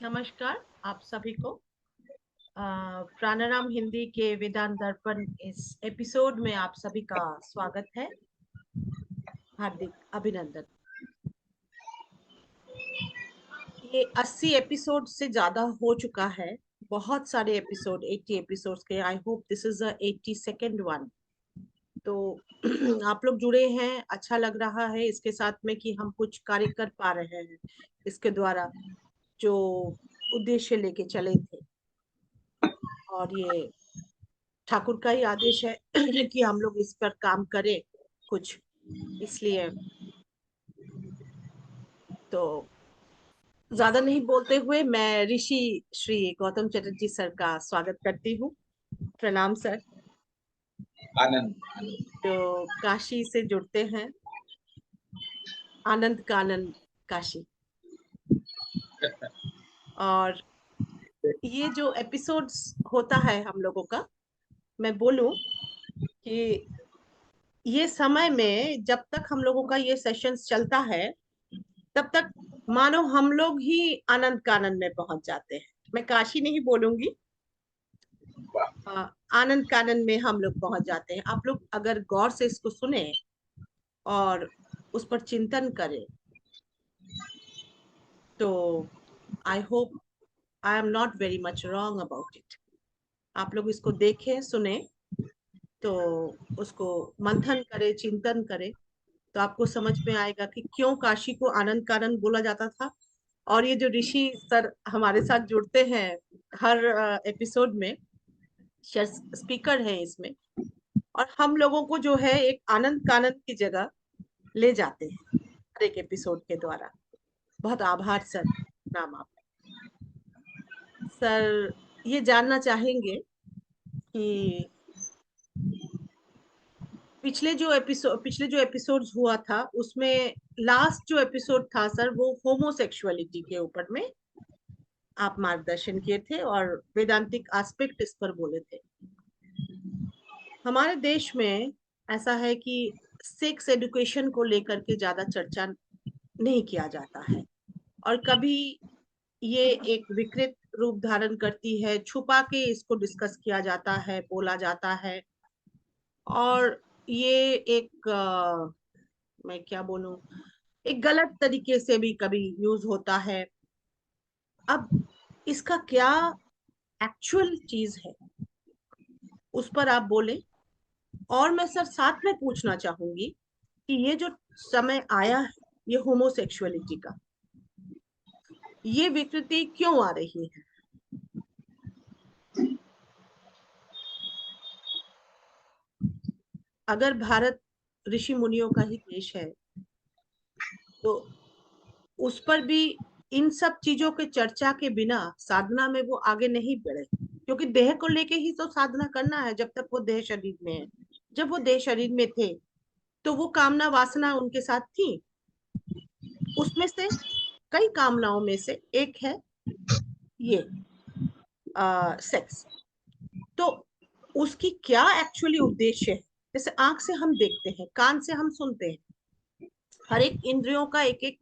नमस्कार आप सभी को। प्राणायाम हिंदी के वेदांत दर्पण इस एपिसोड में आप सभी का स्वागत है। हार्दिक अभिनंदन। ये 80 एपिसोड से ज्यादा हो चुका है। बहुत सारे एपिसोड, 80 एपिसोड्स के। I hope this is the 82nd one. तो आप लोग जुड़े हैं, अच्छा लग रहा है इसके साथ में कि हम कुछ कार्य कर पा रहे हैं इसके द्वारा, जो उद्देश्य लेके चले थे। और ये ठाकुर का ही आदेश है कि हम लोग इस पर काम करें कुछ, इसलिए। तो ज्यादा नहीं बोलते हुए मैं ऋषि श्री गौतम चटर्जी सर का स्वागत करती हूँ। प्रणाम सर। आनंद। जो काशी से जुड़ते हैं, आनंद कानन काशी। और ये जो एपिसोड्स होता है हम लोगों का, मैं बोलूं कि ये समय में जब तक हम लोगों का ये सेशंस चलता है, तब तक मानो हम लोग ही आनंद कानन में पहुंच जाते हैं। मैं काशी नहीं बोलूंगी, वाह। आनंद कानन में हम लोग पहुंच जाते हैं। आप लोग अगर गौर से इसको सुने और उस पर चिंतन करें, तो I hope I am not very much wrong about it. आप लोग इसको देखें, सुने, तो उसको मंथन करें, चिंतन करें, तो आपको समझ में आएगा कि क्यों काशी को आनंद कानन बोला जाता था। और ये जो ऋषि सर हमारे साथ जुड़ते हैं हर एपिसोड में, स्पीकर हैं इसमें, और हम लोगों को जो है एक आनंद कानन की जगह ले जाते हैं हर एक एपिसोड के द्वारा। बहुत आभार सर। नाम आप सर ये जानना चाहेंगे कि पिछले जो एपिसोड्स हुआ था उसमें लास्ट जो एपिसोड था सर, वो होमोसेक्सुअलिटी के ऊपर में आप मार्गदर्शन किए थे और वेदांतिक एस्पेक्ट इस पर बोले थे। हमारे देश में ऐसा है कि सेक्स एजुकेशन को लेकर के ज्यादा चर्चा नहीं किया जाता है, और कभी ये एक विकृत रूप धारण करती है, छुपा के इसको डिस्कस किया जाता है, बोला जाता है। और ये एक मैं क्या बोलूं, एक गलत तरीके से भी कभी यूज होता है। अब इसका क्या एक्चुअल चीज है, उस पर आप बोले। और मैं सर साथ में पूछना चाहूंगी कि ये जो समय आया है, ये होमोसेक्सुअलिटी का, ये विकृति क्यों आ रही है? अगर भारत ऋषि मुनियों का ही देश है, तो उस पर भी इन सब चीजों के चर्चा के बिना साधना में वो आगे नहीं बढ़े, क्योंकि देह को लेके ही तो साधना करना है जब तक वो देह शरीर में है। जब वो देह शरीर में थे, तो वो कामना वासना उनके साथ थी। उसमें से कई कामनाओं में से एक है ये सेक्स। तो उसकी क्या एक्चुअली उद्देश्य है? जैसे आंख से हम देखते हैं, कान से हम सुनते हैं, हर एक इंद्रियों का एक एक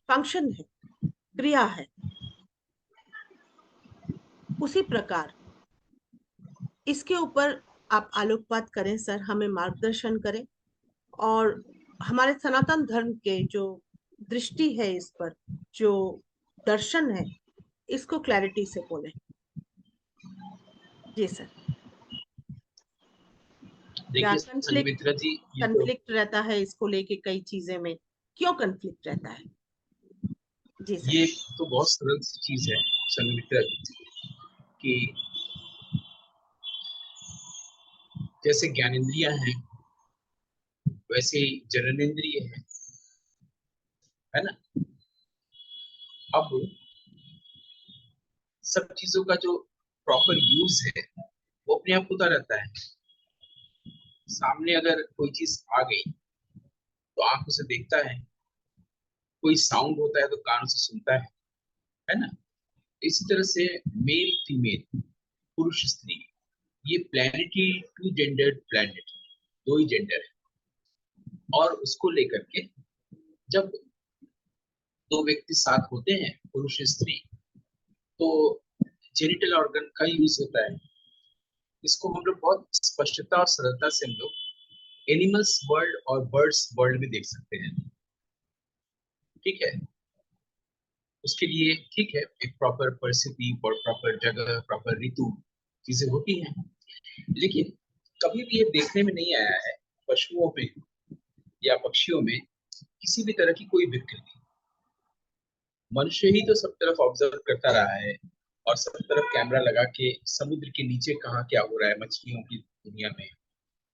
फंक्शन है, क्रिया है। उसी प्रकार इसके ऊपर आप आलोकपात करें सर, हमें मार्गदर्शन करें। और हमारे सनातन धर्म के जो दृष्टि है इस पर, जो दर्शन है, इसको क्लैरिटी से बोले। जी सर। क्या देखिए कंफ्लिक्ट संगमित्रा जी, कंफ्लिक्ट रहता है इसको लेके? कई चीजें में क्यों कंफ्लिक्ट रहता है? जी सर। ये तो बहुत सरल सी चीज है संगमित्रा जी, कि जैसे ज्ञानेंद्रियां हैं वैसे ही जननेंद्रिय है ना। अब सब चीजों का जो प्रॉपर यूज है वो अपने आप होता रहता है। सामने अगर कोई चीज आ गई तो आंख उसे देखता है, कोई साउंड होता है तो कान से सुनता है ना। इसी तरह से मेल फीमेल, पुरुष स्त्री, ये प्लैनेटरी टू जेंडर्ड प्लैनेट, दो ही जेंडर है। और उसको लेकर के जब दो व्यक्ति साथ होते हैं, पुरुष स्त्री, तो जेनिटल ऑर्गन का यूज होता है। इसको हम लोग बहुत स्पष्टता और सरलता से हम लोग एनिमल्स वर्ल्ड और बर्ड्स वर्ल्ड में देख सकते हैं। ठीक है, उसके लिए ठीक है एक प्रॉपर परिस्थिति और प्रॉपर जगह, प्रॉपर ऋतु चीजें होती हैं, लेकिन कभी भी ये देखने में नहीं आया है पशुओं में या पक्षियों में किसी भी तरह की कोई विकृति। मनुष्य ही तो सब तरफ ऑब्जर्व करता रहा है और सब तरफ कैमरा लगा के समुद्र के नीचे कहाँ क्या हो रहा है, मछलियों की दुनिया में,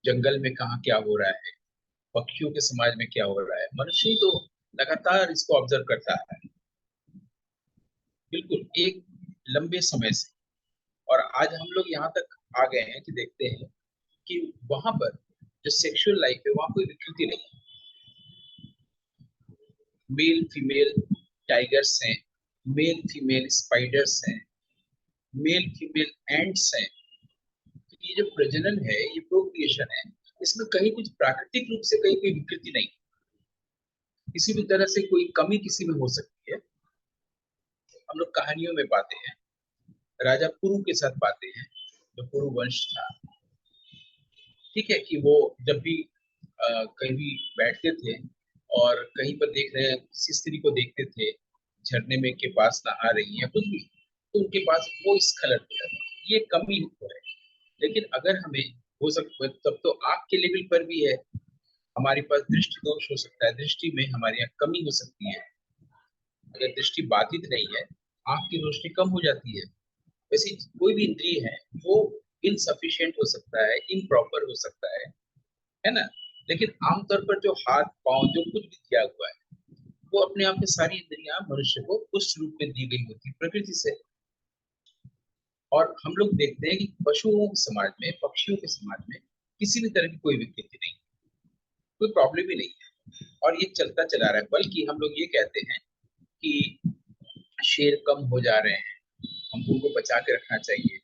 जंगल में कहाँ क्या हो रहा है, पक्षियों के समाज में क्या हो रहा है, मनुष्य ही तो लगातार इसको ऑब्जर्व करता है, बिल्कुल एक लंबे समय से। और आज हम लोग यहाँ तक आ गए हैं कि देखते हैं कि वहां पर जो सेक्सुअल लाइफ है वहां कोई विकृति नहीं है। मेल फीमेल टाइगर्स हैं, मेल फीमेल स्पाइडर्स हैं, मेल फीमेल एंट्स हैं। तो ये जो प्रजनन है, ये प्रोक्रिएशन है, इसमें कहीं कुछ प्राकृतिक रूप से कहीं कोई विकृति नहीं, किसी भी तरह से कोई कमी किसी में हो सकती है। हम लोग कहानियों में पाते हैं, राजा पुरु के साथ पाते हैं, जो पुरु वंश था, ठीक है, कि वो जब भी कहीं भी बैठते थे और कहीं पर देख रहे हैं किसी स्त्री को देखते थे झरने में के पास नहा रही है कुछ भी, तो उनके पास वो स्खलन होता था, ये कमी तो है। लेकिन अगर हमें हो सकता, तब तो आंख के लेवल पर भी है, हमारे पास दृष्टि दोष हो सकता है, दृष्टि में हमारे यहाँ कमी हो सकती है। अगर दृष्टि बाधित नहीं है, आंख की रोशनी कम हो जाती है। वैसे कोई भी इंद्रिय है वो इनसफिशियंट हो सकता है, इम्प्रॉपर हो सकता है ना। लेकिन आमतौर पर जो हाथ पांव जो कुछ भी दिया हुआ है, वो अपने आप में सारी इंद्रियां मनुष्य को उस रूप में दी गई होती है प्रकृति से। और हम लोग देखते हैं कि पशुओं के समाज में, पक्षियों के समाज में किसी भी तरह की कोई विकृति नहीं, कोई प्रॉब्लम ही नहीं है, और ये चलता चला रहा है। बल्कि हम लोग ये कहते हैं कि शेर कम हो जा रहे हैं, हमको उनको बचा के रखना चाहिए,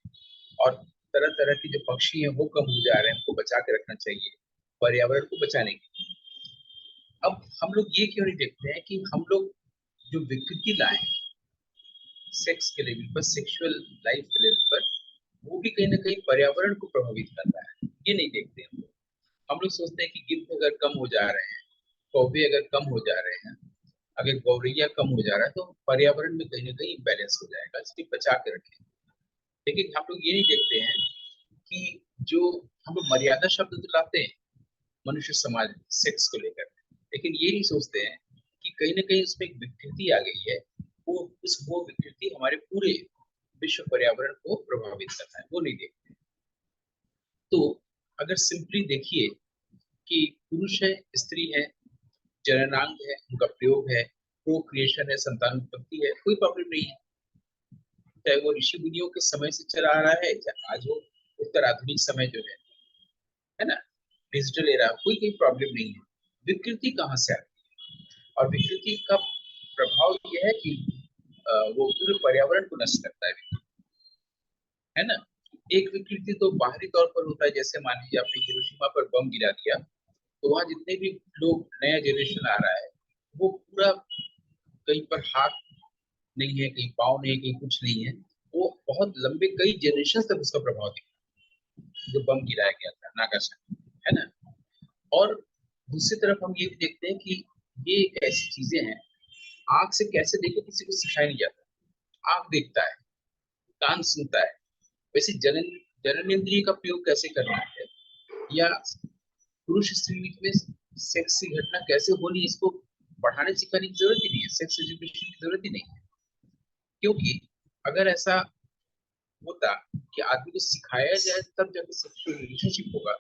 और तरह तरह के जो पक्षी हैं वो कम हो जा रहे हैं, उनको बचा के रखना चाहिए पर्यावरण को बचाने के। अब हम लोग ये क्यों नहीं देखते हैं कि हम लोग जो विकृति लाए सेक्स के लेवल पर, सेक्सुअल लाइफ के लेवल पर, वो भी कहीं ना कहीं पर्यावरण को प्रभावित करता है, ये नहीं देखते हम लोग सोचते हैं कि गिद्ध अगर कम हो जा रहे हैं, कौवे अगर कम हो जा रहे हैं, अगर गौरैया कम हो जा रहा है, तो पर्यावरण में कहीं ना कहीं बैलेंस हो जाएगा, इसलिए बचा के रखें। लेकिन हम लोग ये नहीं देखते हैं कि जो हम लोग मर्यादा शब्द तो लाते हैं मनुष्य समाज में सेक्स को लेकर, लेकिन ये नहीं सोचते हैं कि कहीं ना कहीं उसमें एक विकृति आ गई है, वो विकृति हमारे पूरे विश्व पर्यावरण को प्रभावित करता है, वो नहीं देखते। तो अगर सिंपली देखिए कि पुरुष है, स्त्री है, जननांग है, उनका प्रयोग है, प्रोक्रिएशन है, संतान उत्पत्ति है, कोई प्रॉब्लम नहीं है। चाहे वो ऋषि मुनियों के समय से चला आ रहा है, चाहे आज वो उत्तर आधुनिक समय जो है ना, डिजिटल एरा, कोई प्रॉब्लम नहीं है। विकृति कहाँ से आती है? और विकृति का प्रभाव यह है कि वो पूरे पर्यावरण को नष्ट करता है ना। एक विकृति तो बाहरी तौर पर होता है, जैसे मान लीजिए आपने हिरोशिमा पर बम गिरा दिया, तो वहां जितने भी लोग, नया जनरेशन आ रहा है, वो पूरा कहीं पर हाथ नहीं है, कहीं पाँव नहीं है, कहीं कुछ नहीं है, वो बहुत लंबे कई जनरेशन तक उसका प्रभाव दिखा, जो बम गिराया गया था नागासाकी, है ना। और दूसरी तरफ हम ये भी देखते हैं कि ये एक ऐसी चीजें हैं, आंख से कैसे देखो किसी को सिखाया नहीं जाता। आंख देखता है, कान सुनता है, वैसे जनन जनन इंद्रिय का प्रयोग कैसे करना है, या पुरुष स्त्री में सेक्स की घटना कैसे होनी, इसको पढ़ाने सिखाने की जरूरत ही नहीं है, सेक्स एजुकेशन की जरूरत ही नहीं है। क्योंकि अगर ऐसा होता कि आदमी को सिखाया जाए तब जाके सेक्सुअल रिलेशनशिप होगा,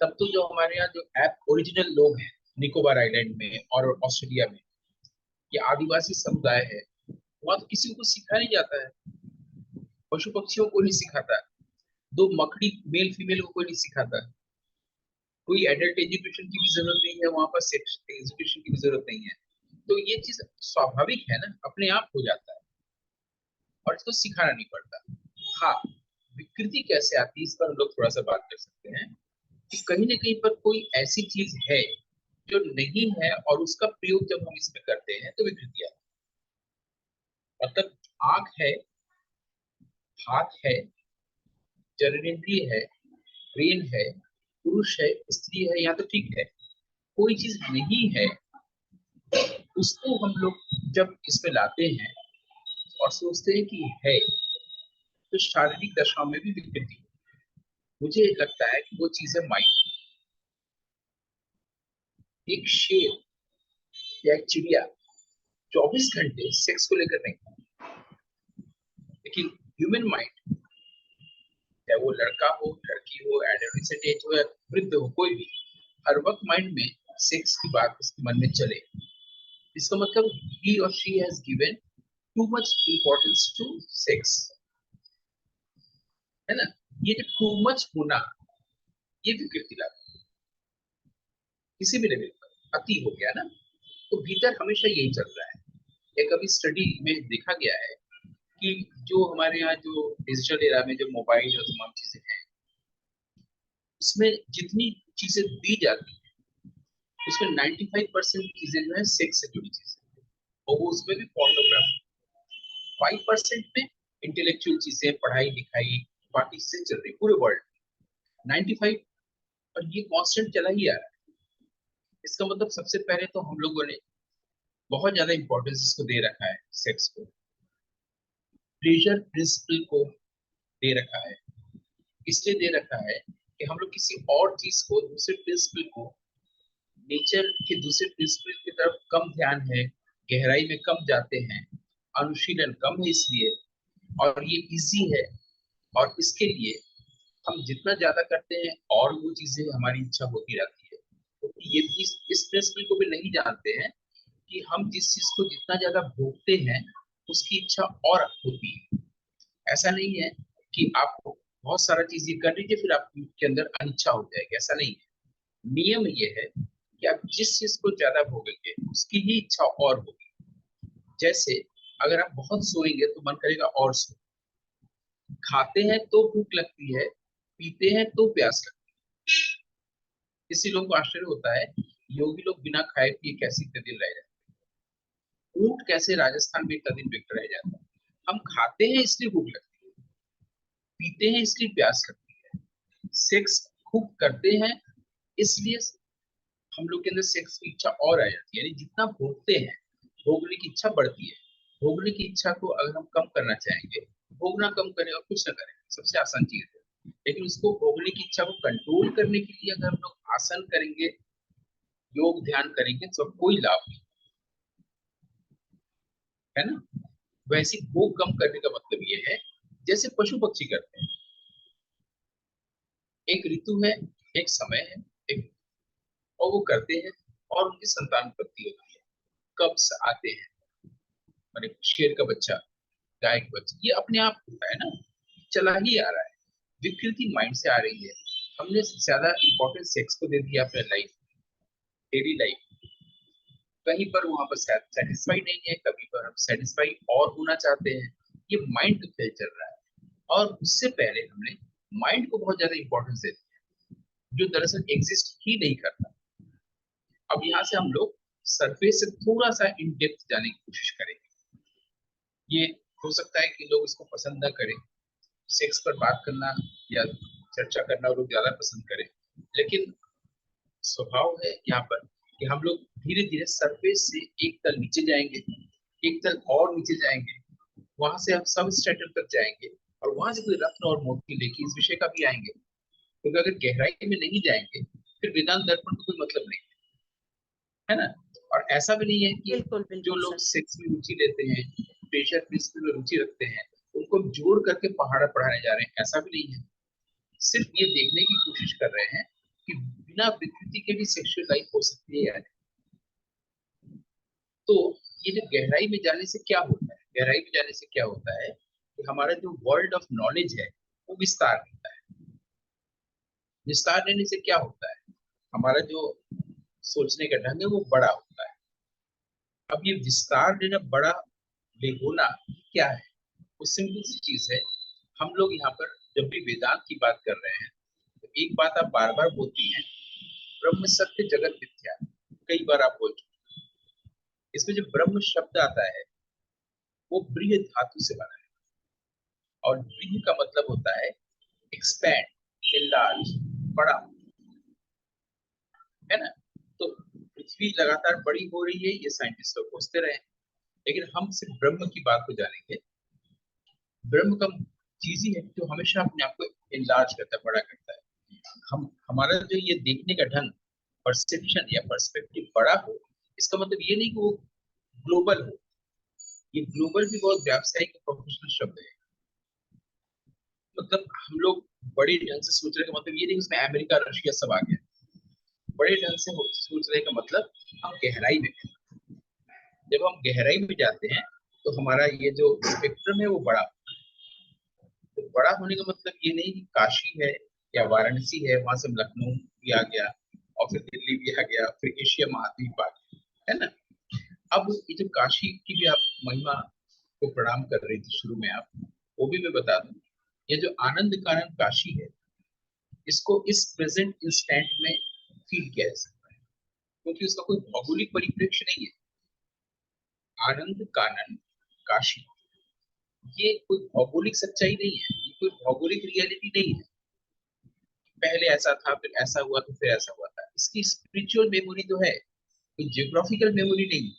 तब तो जो हमारे यहाँ जो ऐप ओरिजिनल लोग हैं निकोबार आइलैंड में और ऑस्ट्रेलिया में, ये आदिवासी समुदाय है, वहां तो किसी को सिखाया नहीं जाता है, पशु पक्षियों को नहीं सिखाता, दो मकड़ी मेल फीमेल को कोई नहीं सिखाता, कोई एडल्ट एजुकेशन की भी जरूरत नहीं है वहां पर, सेक्स एजुकेशन की भी जरूरत नहीं है। तो ये चीज स्वाभाविक है ना, अपने आप हो जाता है, और इसको सिखाना नहीं पड़ता। हाँ, विकृति कैसे आती है इस पर हम लोग थोड़ा सा बात कर सकते हैं, कि कहीं ना कहीं पर कोई ऐसी चीज है जो नहीं है, और उसका प्रयोग जब हम इसमें करते हैं तो विकृति आती है। मतलब आंख है, हाथ है, जननेंद्रिय है, ब्रेन है, पुरुष है, स्त्री है, यहाँ तो ठीक है। कोई चीज नहीं है, उसको हम लोग जब इसमें लाते हैं और सोचते हैं कि है, तो शारीरिक दशाओं में भी विकृति। मुझे लगता है कि वो चीज है माइंड। एक शेर या एक चिड़िया 24 घंटे सेक्स को लेकर नहीं, लेकिन ह्यूमन माइंड, चाहे वो लड़का हो, लड़की हो, एडोलेसेंट एज हो या वृद्ध हो, कोई भी, हर वक्त माइंड में सेक्स की बात उसके मन में चले। इसका मतलब ही और she has given too much importance to sex, है ना। ये जो टू मच होना, ये विकृति लाता है किसी भी लेवल पर। अति हो गया ना, तो भीतर हमेशा यही चल रहा है। एक अभी स्टडी में देखा गया है कि जो हमारे यहाँ जो डिजिटल एरा में जो मोबाइल और तमाम चीजें हैं, उसमें जितनी चीजें दी जाती है, उसमें 95% चीजें जो है सेक्स से जुड़ी चीजें, और वो उसमें भी पोर्नोग्राफी। 5% में इंटेलेक्चुअल चीजें, पढ़ाई लिखाई, बाकी चीजें चल रही पूरे वर्ल्ड। 95, और ये कांस्टेंट चला ही आ रहा है। इसका मतलब सबसे पहले तो हम लोगों ने बहुत ज्यादा इंपॉर्टेंस इसको दे रखा है, सेक्स को, प्लेजर प्रिंसिपल को दे रखा है। इसलिए दे रखा है कि हम लोग किसी और चीज को, दूसरे प्रिंसिपल को, नेचर के दूसरे प्रिंसिपल की तरफ कम ध्यान है, गहराई में कम जाते हैं, अनुशीलन कम है इसलिए, और ये इजी है। और इसके लिए हम जितना ज्यादा करते हैं और वो चीजें हमारी इच्छा होती रहती है। तो ये भी इस प्रिंसिपल को भी नहीं जानते हैं कि हम जिस चीज को जितना ज्यादा भोगते हैं, उसकी इच्छा और होती है। ऐसा नहीं है कि आप बहुत सारा चीज ये कर लीजिए फिर आपके अंदर अनिच्छा हो जाएगी, ऐसा नहीं है। नियम ये है कि आप जिस चीज को ज्यादा भोगेंगे उसकी ही इच्छा और होगी। जैसे अगर आप बहुत सोएंगे तो मन करेगा और सो, खाते हैं तो भूख लगती है, पीते हैं तो प्यास लगती है। किसी लोगों को आश्चर्य होता है योगी लोग बिना खाए पिए कैसे इतने दिन रह जाते हैं, ऊंट कैसे राजस्थान में इतना दिन व्यक्त रह जाता है। हम खाते हैं इसलिए भूख लगती है, पीते हैं इसलिए प्यास लगती है, सेक्स खूब करते हैं इसलिए हम लोग के अंदर सेक्स की इच्छा और आ जाती है। यानी जितना भोगते हैं, भोगने की इच्छा बढ़ती है। भोगने की इच्छा को अगर हम कम करना चाहेंगे, भोगना कम करें और कुछ ना करें, सबसे आसान चीज है। लेकिन उसको भोगने की इच्छा को कंट्रोल करने के लिए अगर हम लोग आसन करेंगे, योग ध्यान करेंगे, तो कोई लाभ नहीं, है ना। वैसे भोग कम करने का मतलब ये है, जैसे पशु पक्षी करते हैं। एक ऋतु है, एक समय है, एक, और वो करते हैं, और उनकी संतान उत्पत्ति होती है, कब्ज आते हैं, माने शेर का बच्चा, गाय का बच्चा, ये अपने आप होता है ना, चला ही आ रहा है। विकृति माइंड से आ रही है। हमने ज्यादा इंपॉर्टेंस सेक्स को दे दिया अपने लाइफ, डेली लाइफ। कहीं पर वहां पर सेटिस्फाई नहीं है, कभी पर हम सेटिस्फाई और होना चाहते हैं। ये माइंड का खेल चल रहा है। और उससे पहले हमने माइंड को बहुत ज्यादा इंपॉर्टेंस दे दिया, जो दरअसल एग्जिस्ट ही नहीं करता। अब यहाँ से हम लोग सरफेस से थोड़ा सा इन डेप्थ जाने की कोशिश करेंगे। ये हो सकता है कि लोग इसको पसंद ना करें, सेक्स पर बात करना या चर्चा करना वो लोग ज्यादा पसंद करें, लेकिन स्वभाव है यहाँ पर कि हम लोग धीरे धीरे सरफेस से एक तल नीचे जाएंगे, एक तल और नीचे जाएंगे, वहां से हम सब स्ट्रेटम तक जाएंगे, और वहां से कोई रत्न और मोती लेके इस विषय का भी आएंगे। क्योंकि अगर गहराई में नहीं जाएंगे फिर वेदांत दर्पण का कोई मतलब नहीं, है ना। और ऐसा भी नहीं है कि बिल्कुल जो बिल्कुल लोग सर। सेक्स में रुचि लेते हैं, प्रेशर प्रिंसिपल में रुचि रखते हैं, उनको हम जोड़ करके पहाड़ा पढ़ाने जा रहे हैं, ऐसा भी नहीं है। सिर्फ ये देखने की कोशिश कर रहे हैं कि बिना विकृति के भी सेक्सुअल लाइफ हो सकती है या नहीं। तो ये जो गहराई में जाने से क्या होता है, गहराई में जाने से क्या होता है कि हमारा जो वर्ल्ड ऑफ नॉलेज है वो विस्तार होता है। विस्तार लेने से क्या होता है, हमारा जो सोचने का ढंग है वो बड़ा होता है। अब ये विस्तार लेना, बड़ा ले होना क्या है, वो सिंपल सी चीज है। हम लोग यहाँ पर जब भी वेदांत की बात कर रहे हैं, तो एक बात आप बार बार बोलती हैं, ब्रह्म सत्य जगत मिथ्या, कई बार आप बोल चुके हैं। इसमें जो ब्रह्म शब्द आता है वो ब्रीह धातु से बना है। और ब्रीह का मतलब होता है एक्सपैंड, enlarge, बड़ा, है ना। तो पृथ्वी लगातार बड़ी हो रही है, ये साइंटिस्ट लोग खोजते रहे, लेकिन हम सिर्फ ब्रह्म की बात को जानेंगे। ब्रह्म का चीज ही है जो हमेशा अपने आप को enlarge करता है, बड़ा करता है। हम हमारा जो ये देखने का ढंग, परसेप्शन या पर्सपेक्टिव बड़ा हो, इसका मतलब ये नहीं कि वो ग्लोबल हो। ये ग्लोबल भी बहुत व्यावसायिक प्रोफेशनल शब्द है। मतलब हम लोग बड़े ढंग से सोच रहे का मतलब ये नहीं उसमें अमेरिका रशिया सब आ गया। बड़े ढंग से सोच रहे का मतलब हम गहराई में हैं। जब हम गहराई में जाते हैं तो हमारा ये जो स्पेक्ट्रम है वो बड़ा, तो बड़ा होने का मतलब ये नहीं कि काशी है या वाराणसी है, वहां से लखनऊ भी आ गया और फिर दिल्ली भी आ गया, फिर एशिया महाद्वीप आ गया, है ना। अब ये जो काशी की भी आप महिमा को प्रणाम कर रही थी शुरू में आप, वो भी मैं बता दूं, ये जो आनंद कानन काशी है, इसको इस प्रेजेंट इंस्टेंट में फील किया जा सकता है, क्योंकि उसका कोई भौगोलिक परिप्रेक्ष्य नहीं है। आनंद कानन काशी, ये कोई भौगोलिक सच्चाई नहीं है, ये कोई भौगोलिक रियलिटी नहीं है। पहले ऐसा था, फिर ऐसा हुआ, तो फिर ऐसा हुआ था। इसकी स्पिरिचुअल मेमोरी तो है, कोई जियोग्राफिकल मेमोरी नहीं।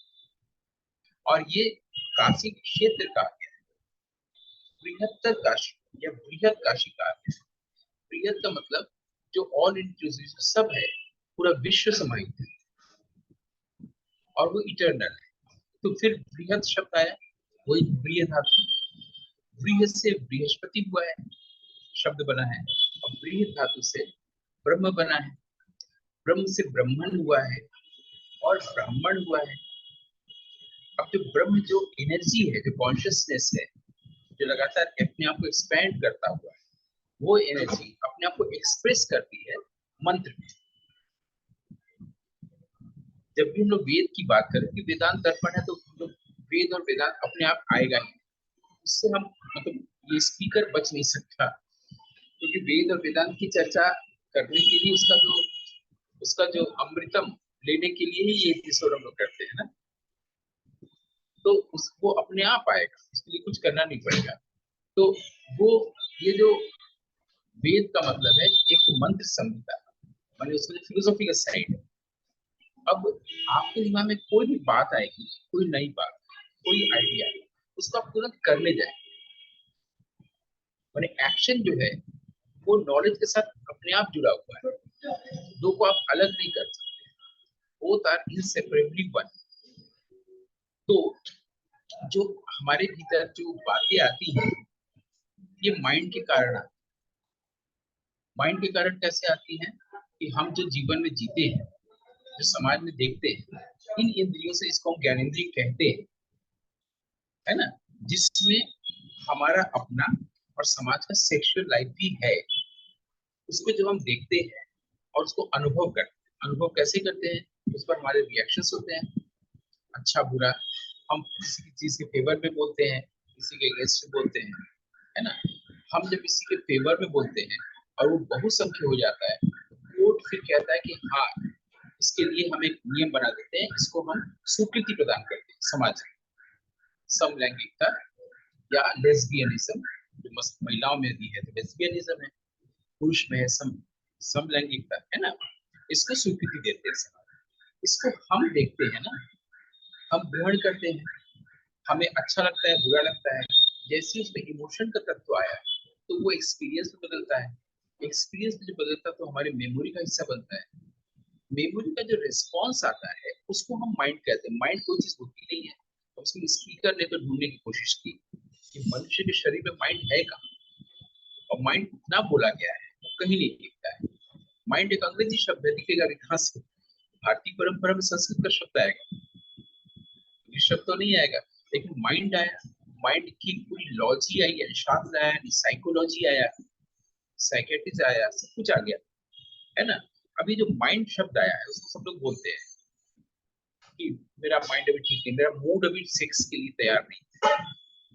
और ये काशी क्षेत्र कहा गया है, बृहत्तर काशी या बृहद काशी कहा गया है। बृहद का मतलब जो ऑल इंक्लूसिव सब है, पूरा विश्व समाहित है, और वो इटर्नल है। तो फिर बृहद शब्द आया, वही बृहद धातु, बृहद से बृहस्पति हुआ है, शब्द बना है। और बृहद धातु से ब्रह्म बना है, ब्रह्म से ब्रह्मण हुआ है, और ब्राह्मण हुआ है। अब जो ब्रह्म, जो एनर्जी है, जो कॉन्शियसनेस है, जो लगातार अपने आप को एक्सपैंड करता हुआ है, वो एनर्जी अपने आप को एक्सप्रेस करती है मंत्र में। जब भी हम लोग वेद की बात करें कि वेदांत दर्पण है, तो हम लोग वेद और वेदांत अपने आप आएगा ही, उससे हम मतलब ये स्पीकर बच नहीं सकता, क्योंकि वेद और वेदांत की चर्चा करने के लिए उसका जो अमृतम लेने के लिए ही ये एपिसोड हम लोग करते हैं ना। तो उसको अपने आप आएगा, इसके लिए कुछ करना नहीं पड़ेगा। तो वो, ये जो वेद का मतलब है एक मंत्र संहिता, माने उसमें फिलोसॉफी का साइड है। अब आपके दिमाग में कोई भी बात आएगी, कोई नई बात, कोई आइडिया, उसको आप तुरंत करने जाए, माने एक्शन जो है वो नॉलेज के साथ अपने आप जुड़ा हुआ है, दो को आप अलग नहीं कर सकते, बोथ आर इनसेपरेबली वन। तो जो हमारे भीतर जो बातें आती हैं, ये माइंड के कारण आती है। माइंड के कारण कैसे आती हैं कि हम जो जीवन में जीते हैं, जो समाज में देखते हैं, इन इंद्रियों से, इसको हम ज्ञानेंद्रिय कहते हैं, है ना, जिसमें हमारा अपना और समाज का सेक्सुअल लाइफ भी है। उसको जब हम देखते हैं और उसको अनुभव करते हैं, अनुभव कैसे करते हैं, उस पर हमारे रिएक्शंस होते हैं, अच्छा बुरा। हम किसी की चीज के फेवर में बोलते हैं, किसी के अगेंस्ट में बोलते हैं, है ना। हम जब किसी के फेवर में बोलते हैं और वो बहुसंख्य हो जाता है, तो कोर्ट फिर कहता है कि हाँ, इसके लिए हम एक नियम बना देते हैं, इसको हम स्वीकृति प्रदान करते हैं समाज में। समलैंगिकता या लेस्बियनिज्म, जो महिलाओं में भी है तो लेस्बियनिज्म है, पुरुष में है समलैंगिकता, है ना। इसको स्वीकृति देते हैं समाज। इसको हम देखते हैं ना, हम ग्रहण करते हैं, हमें अच्छा लगता है, बुरा लगता है। जैसे उसमें इमोशन का तत्व आया, तो वो एक्सपीरियंस में बदलता है। एक्सपीरियंस में जो बदलता है तो हमारे मेमोरी का हिस्सा बनता है। मेमोरी का जो रिस्पॉन्स आता है उसको हम माइंड कहते हैं। माइंड कोई चीज होती नहीं है। तो उसमें स्पीकर ने तो ढूंढने की कोशिश की कि मनुष्य के शरीर में माइंड है कहाँ, और माइंड इतना बोला गया है वो कहीं नहीं दिखता है। माइंड एक अंग्रेजी शब्द है, दिखेगा भी कहाँ से? भारतीय परंपरा में संस्कृत का शब्द आएगा, ये शब्द तो नहीं आएगा, लेकिन माइंड आया। माइंड की पूरी लॉजी आई, यानी शास्त्र आया, यानी साइकोलॉजी आया, साइकेट्रिस्ट आया, सब कुछ आ गया, है ना। अभी जो माइंड शब्द आया है उसको सब लोग बोलते हैं कि मेरा माइंड अभी ठीक नहीं, मेरा मूड अभी सेक्स के लिए तैयार नहीं,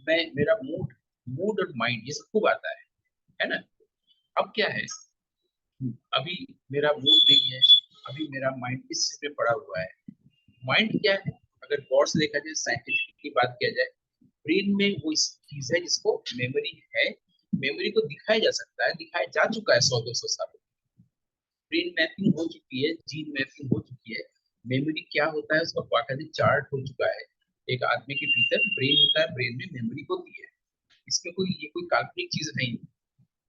मैं मेरा मूड मूड और माइंड ये सब खूब आता है ना। अब क्या है, अभी मेरा मूड नहीं है, अभी मेरा माइंड इस चीज में पड़ा हुआ है। माइंड क्या है, अगर गौर से देखा जाए, साइंटिफिकली बात किया जाए, ब्रेन में वो चीज है जिसको मेमोरी है। मेमोरी को दिखाया जा सकता है, दिखाया जा चुका है 100-200 साल। ब्रेन मैपिंग हो चुकी है, जीन मैपिंग हो चुकी है। मेमोरी क्या होता है उसका बाकायदे चार्ट हो चुका है। एक आदमी के भीतर ब्रेन होता है, ब्रेन में मेमोरी होती है। इसमें ये कोई काल्पनिक चीज नहीं।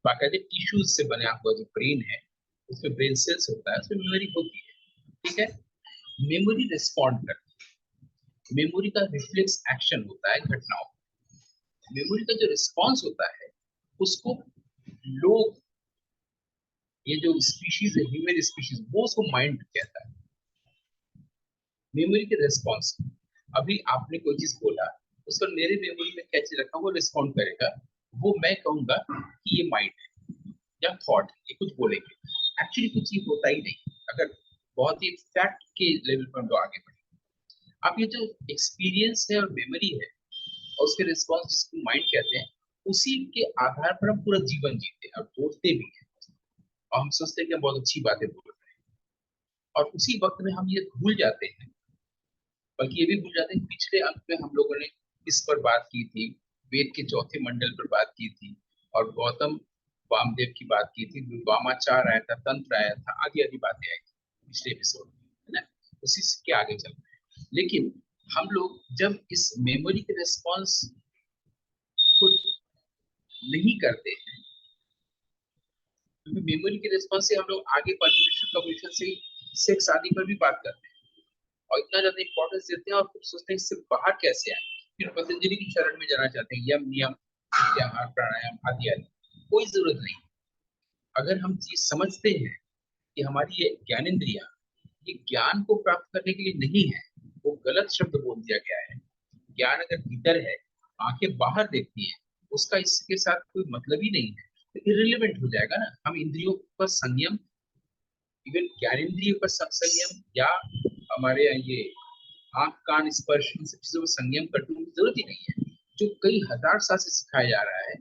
बाकायदे टिश्यूज से बना हुआ जो ब्रेन है, उसमें ब्रेन सेल्स होता है, उसमें मेमोरी होती है। ठीक है। मेमोरी रिस्पॉन्ड करती है, मेमोरी का रिफ्लेक्स एक्शन होता है घटनाओं। मेमोरी का जो रिस्पॉन्स होता है उसको लोग, ये जो स्पीशीज है ह्यूमन स्पीशीज, वो उसको माइंड कहता है। मेमोरी के रिस्पॉन्स, अभी आपने कोई चीज बोला, उस पर मेरे मेमोरी में क्या चीज रखा वो रिस्पॉन्ड करेगा। वो मैं कहूंगा कि ये माइंड है या थॉट है, ये कुछ बोलेंगे। एक्चुअली कुछ ये होता ही नहीं। अगर बहुत ही फैक्ट के लेवल पर हम लोग आगे बढ़े, आप ये जो एक्सपीरियंस है और मेमोरी है और उसके रिस्पॉन्स जिसको माइंड कहते हैं, उसी के आधार पर हम पूरा जीवन जीते हैं और बोलते भी हैं। और हम सोचते हैं कि हम बहुत अच्छी बातें बोल रहे हैं, और उसी वक्त में हम ये भूल जाते हैं, बल्कि ये भी भूल जाते हैं पिछले अंक में हम लोगों ने इस पर बात की थी, वेद के चौथे मंडल पर बात की थी, और गौतम वामदेव की बात की थी, वामाचार आया था, तंत्र आया था, आदि आदि बातें आई थी पिछले एपिसोड में, है ना। उसी के आगे चल रहे हैं। लेकिन हम लोग जब इस मेमोरी के रिस्पॉन्स को नहीं करते हैं, क्योंकि मेमोरी के रिस्पॉन्स से हम लोग आगे परम्यूटेशन कम्युनिकेशन से सेक्स आदि पर भी बात करते हैं, और इतना ज्यादा इंपॉर्टेंस देते हैं, और फिर सोचते हैं इससे बाहर कैसे आए। फिर पतंजलि की शरण में जाना चाहते हैं, यम नियम आहार प्राणायाम आदि आदि। कोई जरूरत नहीं। अगर हम चीज समझते हैं कि हमारी ये ज्ञानेंद्रियां ये ज्ञान को प्राप्त करने के लिए नहीं है, वो गलत शब्द बोल दिया गया है। ज्ञान अगर भीतर है, आंखें बाहर देखती हैं, उसका इसके साथ कोई मतलब ही नहीं है, तो इरिलेवेंट हो जाएगा ना। हम इंद्रियों पर संयम, इवन ज्ञानेंद्रियों पर संयम, या हमारे यहाँ ये आंख कान स्पर्श, इन सब चीजों पर संयम करने की जरूरत ही नहीं है, जो कई हजार साल से सिखाया जा रहा है।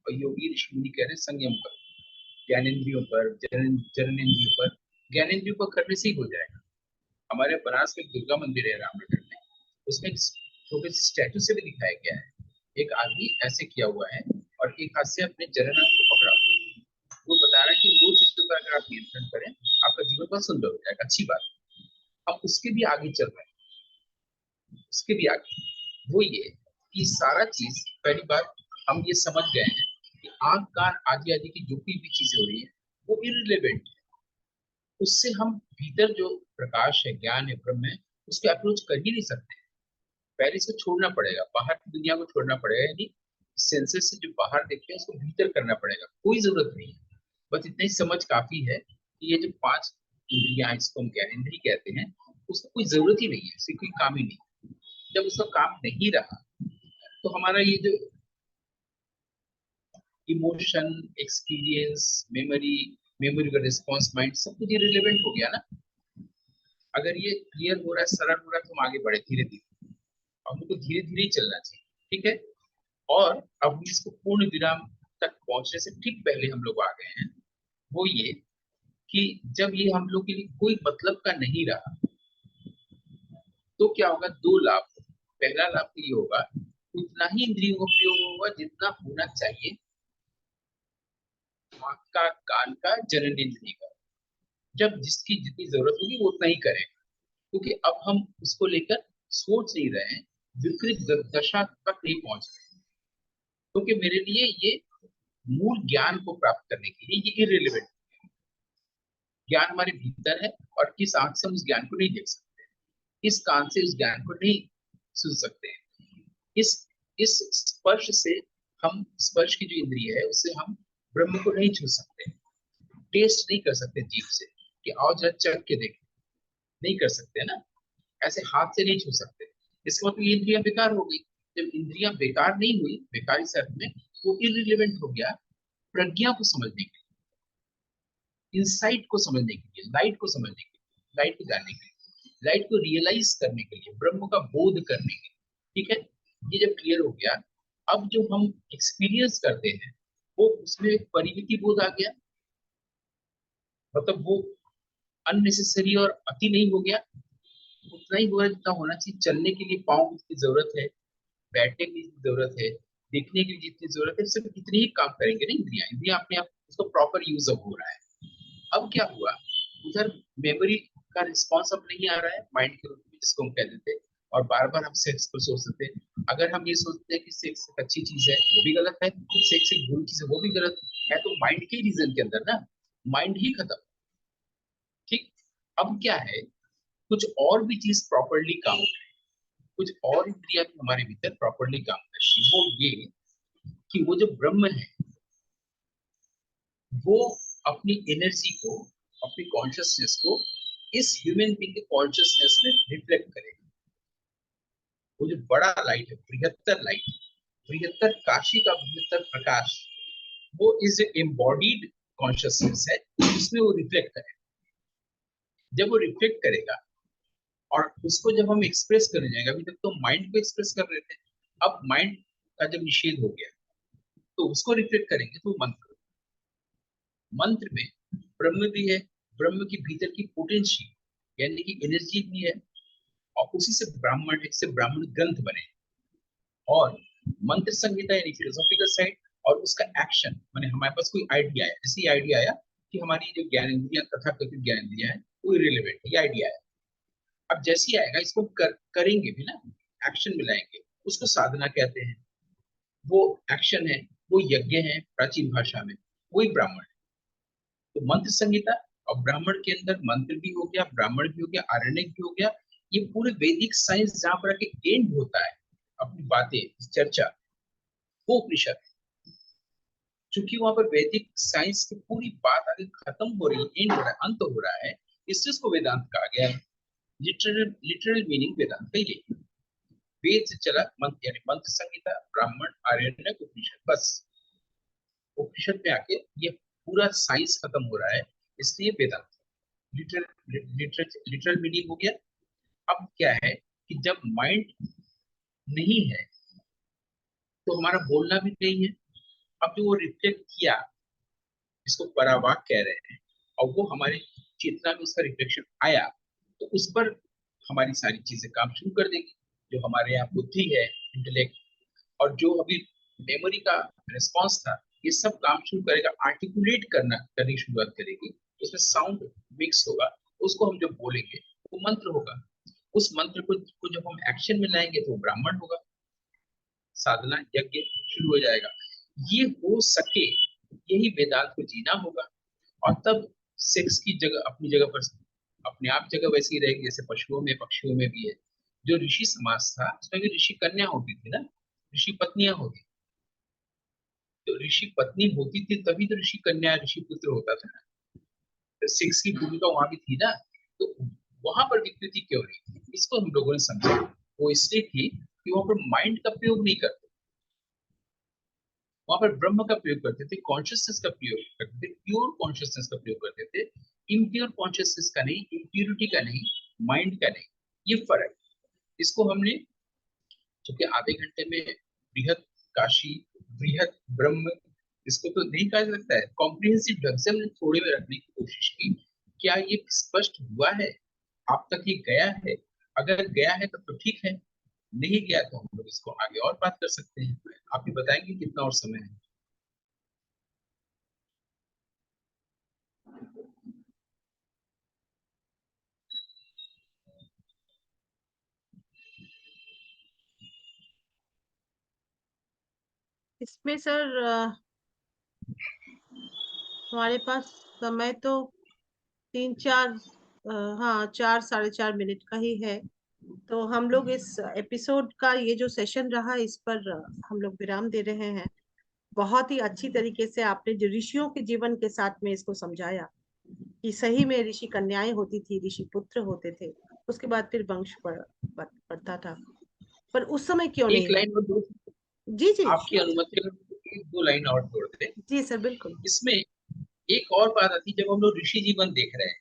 और योगी ऋषि मुनि कह रहे हैं संयम करो, ज्ञानेंद्रियों पर, जननेंद्रियों पर। ज्ञानेंद्रियों पर करने से ही हो जाएगा। हमारे बनारस में एक दुर्गा मंदिर है रामनगर में, उसमें एक छोटे से स्टैचू से भी दिखाया गया है, एक आदमी ऐसे किया हुआ है और एक हाथ से अपने जननाथ को पकड़ा हुआ है। वो बता रहा है कि दो चीजों पर अगर आप नियंत्रण करें, आपका जीवन बहुत सुंदर हो जाएगा, अच्छी बात है। हम उसके भी आगे चल रहे हैं, उसके भी आगे। वो ये कि सारा चीज, पहली बात हम ये समझ गए हैं कि आंख कान आदि आदि की जो कोई भी चीजें हो रही है वो इरिलेवेंट है। उससे हम भीतर जो प्रकाश है, ज्ञान है, ब्रह्म है, उसके अप्रोच कर ही नहीं सकते। पहले इसको छोड़ना पड़ेगा, बाहर की दुनिया को छोड़ना पड़ेगा, यानी सेंसेस से जो बाहर देखते हैं उसको भीतर करना पड़ेगा। कोई जरूरत नहीं है, बस इतना ही समझ काफी है कि ये जो पांच इंद्रियां, इसको हम ज्ञानेंद्रिय कहते हैं, उसको कोई जरूरत ही नहीं है, इससे कोई काम ही नहीं। जब उसका काम नहीं रहा, तो हमारा ये जो इमोशन, एक्सपीरियंस, मेमोरी, मेमोरी का रिस्पॉन्स, माइंड, सब कुछ रिलेवेंट हो गया ना। अगर ये क्लियर हो रहा है, सरल हो रहा है, तो हम आगे बढ़े धीरे धीरे। हमको धीरे धीरे ही चलना चाहिए। ठीक है। और अब हम इसको पूर्ण विराम तक पहुंचने से ठीक पहले हम लोग आ गए हैं। वो ये कि जब ये हम लोग के लिए कोई मतलब का नहीं रहा, तो क्या होगा, दो लाभ। पहला लाभ तो ये होगा, उतना ही इंद्रियों का उपयोग होगा जितना होना चाहिए आँख का, कान का, जननेंद्रिय का। जब जिसकी जितनी जरूरत होगी वो उतना ही करेगा, क्योंकि अब हम उसको लेकर सोच नहीं रहे हैं, विपरीत दशा तक नहीं पहुंच रहे, क्योंकि मेरे लिए ये मूल ज्ञान को प्राप्त करने के लिए ये इरेलीवेंट। ज्ञान हमारे भीतर है, और किस आंख से हम उस ज्ञान को नहीं देख सकते, इस कान से उस ज्ञान को नहीं सुन सकते हैं, इस इस स्पर्श से हम, स्पर्श की जो इंद्रिय है उससे हम ब्रह्म को नहीं छू सकते, टेस्ट नहीं कर सकते जीभ से कि आओ जरा चख के देखें, नहीं कर सकते ना। ऐसे हाथ से नहीं छू सकते। इसका मतलब ये इंद्रियां बेकार हो गई। जब इंद्रियां बेकार नहीं हुई, बेकार इस अर्थ में, वो इरिलेवेंट हो गया प्रज्ञा को समझने के लिए, इंसाइट को समझने के लिए, लाइट को समझने के लिए, लाइट को जानने के लिए, लाइट को रियलाइज करने के लिए, ब्रह्म का बोध करने के लिए। ठीक है। ये जब क्लियर हो गया, अब जो हम एक्सपीरियंस करते हैं, वो उसमें एक परिमिति बोध आ गया, मतलब वो अननेसेसरी और अति नहीं हो गया, उतना ही हो रहा है जितना होना चाहिए। चलने के लिए पाँव की जरूरत है, बैठने की जितनी जरूरत है, देखने की जितनी जरूरत है, सिर्फ इतनी ही काम करेंगे ना इंद्रियां, इंद्रियां अपने आप उसको प्रॉपर यूज अब हो रहा है। अब क्या हुआ, उधर मेमोरी का रिस्पॉन्स अब नहीं आ रहा है माइंड के रूप में, जिसको हम कहते थे। और बार बार हम सेक्स पर सोचते थे। अगर हम ये सोचते हैं कि सेक्स एक अच्छी चीज है, वो भी गलत है, सेक्स एक बुरी चीज है, वो भी गलत है, तो माइंड के रीजन के अंदर ना, माइंड ही खत्म। ठीक। अब क्या है, कुछ और भी चीज प्रॉपरली काम करे, कुछ और इंद्रिया भी हमारे भीतर प्रॉपरली काम करती है। वो ये कि वो जो ब्रह्म है, वो अपनी एनर्जी को, अपनी कॉन्शियसनेस को इस ह्यूमन बीइंग के कॉन्शियसनेस में रिफ्लेक्ट करेगा। वो जो बड़ा लाइट है, बृहत्तर लाइट, बृहत्तर काशी का बृहत्तर प्रकाश, वो इज एम्बॉडीड कॉन्शियसनेस है, जिसमें वो रिफ्लेक्ट करेगा। जब वो रिफ्लेक्ट करेगा और उसको जब हम एक्सप्रेस करने जाएंगे, अभी तक तो माइंड को एक्सप्रेस कर रहे थे, अब माइंड का जब निषेध हो गया, तो उसको रिफ्लेक्ट करेंगे तो मंत्र, मंत्र में ब्रह्म भी है, ब्रह्म की भीतर की पोटेंसी यानी कि एनर्जी भी है, और उसी से ब्राह्मण, एक से ब्राह्मण ग्रंथ बने। और मंत्र संहिता यानी फिलोसॉफिकल साइड, और उसका एक्शन, माने हमारे पास कोई आइडिया आया, जैसे आइडिया आया कि हमारी जो ज्ञान इंद्रिया, तथा कथित ज्ञान इंद्रिया है, वो इरेलीवेंट है, ये आइडिया आया। अब जैसे ही आएगा, इसको करेंगे भी ना, एक्शन में लाएंगे, उसको साधना कहते हैं। वो एक्शन है, वो यज्ञ है प्राचीन भाषा में, वही ब्राह्मण है। तो मंत्र संहिता, और ब्राह्मण के अंदर मंत्र भी हो गया, ब्राह्मण भी हो गया, आरण्यक भी हो गया। ये पूरे वैदिक साइंस जहां पर आके एंड होता है अपनी बातें, चर्चा, वो उपनिषद है। क्योंकि वहां पर वैदिक साइंस की पूरी बात आगे खत्म हो रही है, एंड हो रहा है, अंत हो रहा है, इस चीज को वेदांत कहा गया है। लिटरल लिटरल मीनिंग वेदांत का यही है। वेद से चला मंत्र, यानी मंत्र संहिता, ब्राह्मण, आर्यन, उपनिषद, बस उपनिषद में आके ये पूरा साइंस खत्म हो रहा है, इसलिए वेदांत। लिटरल लिटरल लिटरल मीनिंग हो गया। अब क्या है कि जब माइंड नहीं है, तो हमारा बोलना भी नहीं है। अब जो वो रिफ्लेक्ट किया, जिसको परावाक कह रहे हैं, और वो हमारे चेतना में उसका रिफ्लेक्शन आया, तो उस पर हमारी सारी चीजें काम शुरू कर देगी। जो हमारे यहाँ बुद्धि है, इंटेलेक्ट, और जो अभी मेमोरी का रिस्पॉन्स था, ये सब काम शुरू करेगा, आर्टिकुलेट करनी शुरुआत करेगी। उसमें साउंड मिक्स होगा, उसको हम जब बोलेंगे वो मंत्र होगा। उस मंत्र को जब हम एक्शन में लाएंगे तो वो ब्राह्मण होगा, साधना यज्ञ शुरू हो जाएगा। ये हो सके, यही वेदांत को जीना होगा। और तब सेक्स की जगह अपनी जगह पर, अपने आप जगह वैसी ही रहेगी जैसे पशुओं में पक्षियों में भी है। जो ऋषि समाज था, उसमें भी ऋषि कन्या होती थी ना, ऋषि पत्नियां होती, तो ऋषि पत्नी होती थी तभी तो ऋषि कन्या ऋषि पुत्र होता था ना। तो सेक्स की भूमिका वहां भी थी ना। तो वहां पर विकृति क्यों नहीं थी, इसको हम लोगों ने समझा। वो इसलिए थी कि वहां पर माइंड का प्रयोग नहीं करते, वहां पर ब्रह्म का प्रयोग करते थे, कॉन्शियसनेस का प्रयोग करते थे, प्योर कॉन्शियसनेस का प्रयोग करते थे। इम्प्योर कॉन्शियसनेस का नहीं, इम्प्योरिटी का नहीं, माइंड का नहीं। ये फर्क, इसको हमने, क्योंकि आधे घंटे में बृहत काशी, बृहत ब्रह्म, इसको तो नहीं कहा जा सकता है, कॉम्प्रिहेंसिव ढंग से हमने थोड़े में रखने की कोशिश की। क्या ये स्पष्ट हुआ है, आप तक ये गया है? अगर गया है तब तो ठीक है, नहीं गया तो हम लोग इसको आगे और बात कर सकते हैं। आप ही बताएंगे कितना और समय है। इसमें सर हमारे पास समय तो 3 4 हाँ 4 साढ़े 4 मिनट का ही है। तो हम लोग इस एपिसोड का ये जो सेशन रहा, इस पर हम लोग विराम दे रहे हैं। बहुत ही अच्छी तरीके से आपने जो ऋषियों के जीवन के साथ में इसको समझाया कि सही में ऋषि कन्याएं होती थी, ऋषि पुत्र होते थे, उसके बाद फिर वंश बढ़ता था। पर उस समय क्यों एक नहीं लाइन हुआ? और दो, जी जी आपकी श्योर। अनुमति अगर एक दो लाइन और जोड़ दे जी सर बिल्कुल। इसमें। एक और बात आती है, जब हम लोग ऋषि जीवन देख रहे हैं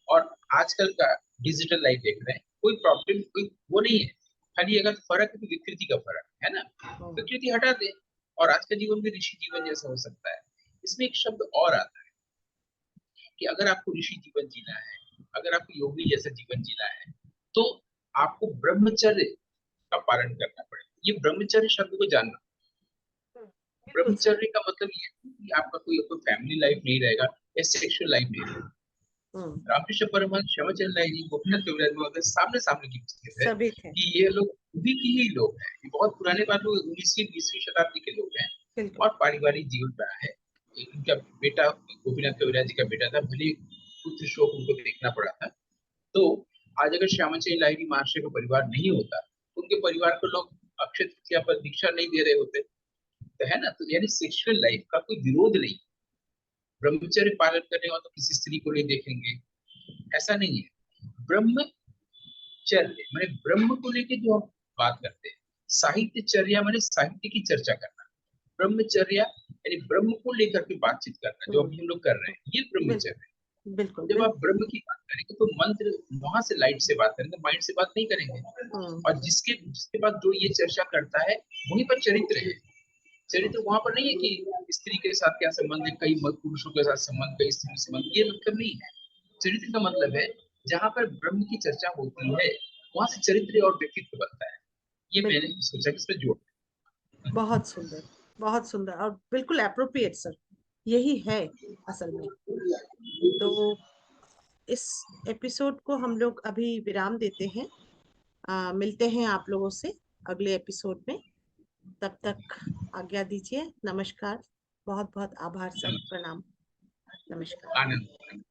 और आजकल का डिजिटल लाइफ देख रहे हैं, कोई प्रॉब्लम, कोई वो नहीं है। खाली अगर फर्क है तो विकृति का फर्क है ना। हम्म, विकृति हटा दे, और आज का जीवन भी ऋषि जीवन जैसा हो सकता है। इसमें एक शब्द और आता है कि अगर आपको ऋषि जीवन जीना है, अगर आपको योगी जैसा जीवन जीना है, तो आपको ब्रह्मचर्य का पालन करना पड़ेगा। ये ब्रह्मचर्य शब्द को जानना। बिल्कुल सर। ब्रह्मचर्य का मतलब ये है कि आपका कोई कोई फैमिली लाइफ नहीं रहेगा या सेक्सुअल लाइफ नहीं रहेगा। हम्म। रामकृष्ण परमहंस, श्यामाचरण लाल जी, गोपीनाथ कविराज महोदय सामने सामने की बात है सभी थे। कि ये लोग अभी के ही लोग हैं, ये बहुत पुराने बात, लोग 19वीं 20वीं शताब्दी के लोग हैं बिल्कुल। और पारिवारिक जीवन रहा है। इनका बेटा गोपीनाथ कविराज जी का बेटा था, भले पुत्र शोक उनको देखना पड़ा था। तो आज अगर श्यामाचरण लाल जी महाशय का परिवार नहीं होता तो उनके परिवार को लोग अक्षय तृतीया पर दीक्षा नहीं दे रहे होते, तो है ना। तो यानी सेक्सुअल लाइफ का कोई विरोध नहीं, ब्रह्मचर्य पालन करने वाला तो किसी स्त्री को नहीं देखेंगे, ऐसा नहीं है। ब्रह्मचर्य माने ब्रह्म को लेके जो हम बात करते हैं, साहित्यचर्या माने साहित्य की चर्चा करना, ब्रह्मचर्या यानी ब्रह्म को लेकर के बातचीत करना, जो अभी हम लोग कर रहे हैं, ये ब्रह्मचर्य है। बिल्कुल बिल्कुल जब आप बिल्कुल। ब्रह्म की बात करेंगे तो मंत्र वहां से लाइट से बात करेंगे, माइंड से बात नहीं करेंगे। हम्म। और जिसके जिसके बाद जो ये चर्चा करता है वहीं पर चरित्र है। हम्म। चरित्र वहां पर नहीं है कि स्त्री के साथ क्या संबंध है, कई पुरुषों के साथ संबंध, कई स्त्री से संबंध, ये मतलब नहीं है। चरित्र का मतलब है जहां पर ब्रह्म की चर्चा होती है वहां से चरित्र और व्यक्तित्व बनता है। ये मैंने बिल्कुल। सोचा कि इसमें जोड़। बहुत सुंदर, बहुत सुंदर और बिल्कुल अप्रोप्रिएट सर, यही है असल में। तो इस एपिसोड को हम लोग अभी विराम देते हैं। मिलते हैं आप लोगों से अगले एपिसोड में। तब तक आज्ञा दीजिए। नमस्कार। बहुत बहुत आभार सर। प्रणाम। नमस्कार। आनंद।